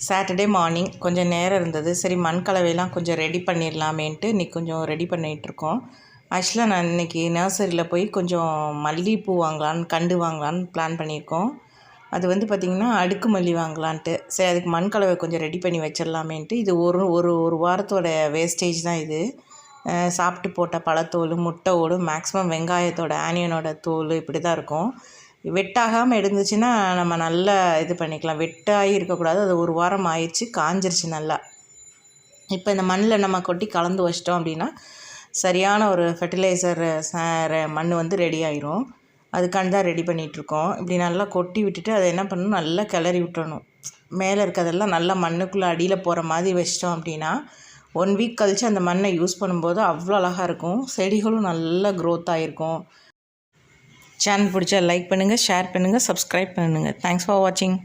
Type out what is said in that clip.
Saturday morning கொஞ்சம் நேரம் இருந்தது. சரி மண் கலவையெல்லாம் கொஞ்சம் ரெடி பண்ணிடலாமேன்ட்டு இன்றைக்கி கொஞ்சம் ரெடி பண்ணிகிட்ருக்கோம். ஆக்சுவலாக நான் இன்றைக்கி நர்சரியில் போய் கொஞ்சம் மல்லிகைப்பூ வாங்கலான்னு கண்டு வாங்கலான்னு பிளான் பண்ணியிருக்கோம். அது வந்து பார்த்திங்கன்னா அடுக்கு மல்லி வாங்கலான்ட்டு. சரி அதுக்கு மண் கலவை கொஞ்சம் ரெடி பண்ணி வச்சிடலாமேன்ட்டு இது ஒரு ஒரு ஒரு வாரத்தோட வேஸ்டேஜ் தான் இது. சாப்பிட்டு போட்ட பழத்தோல், முட்டை ஓடு, மேக்ஸிமம் வெங்காயத்தோட ஆனியனோட தோல் இப்படி தான் இருக்கும். வெட்டாகாமல் இருந்துச்சுன்னா நம்ம நல்லா இது பண்ணிக்கலாம். வெட்டாகி இருக்கக்கூடாது. அது ஒரு வாரம் ஆயிடுச்சு, காஞ்சிருச்சு நல்லா. இப்போ இந்த மண்ணில் நம்ம கொட்டி கலந்து வச்சிட்டோம் அப்படின்னா சரியான ஒரு ஃபெர்டிலைசர் மண் வந்து ரெடி ஆயிரும். அதுக்காண்டி தான் ரெடி பண்ணிகிட்ருக்கோம். இப்படி நல்லா கொட்டி விட்டுட்டு அதை என்ன பண்ணணும், நல்லா கிளறி விட்டுறணும். மேலே இருக்கிறதெல்லாம் நல்லா மண்ணுக்குள்ளே அடியில் போகிற மாதிரி வச்சிட்டோம் அப்படின்னா 1 வீக் கழித்து அந்த மண்ணை யூஸ் பண்ணும்போது அவ்வளோ அழகாக இருக்கும். செடிகளும் நல்லா க்ரோத் ஆகிருக்கும். சேனல் பிடிச்சா லைக் பண்ணுங்கள், ஷேர் பண்ணுங்கள், சப்ஸ்கிரைப் பண்ணுங்கள். தேங்க்ஸ் ஃபார் வாட்சிங்.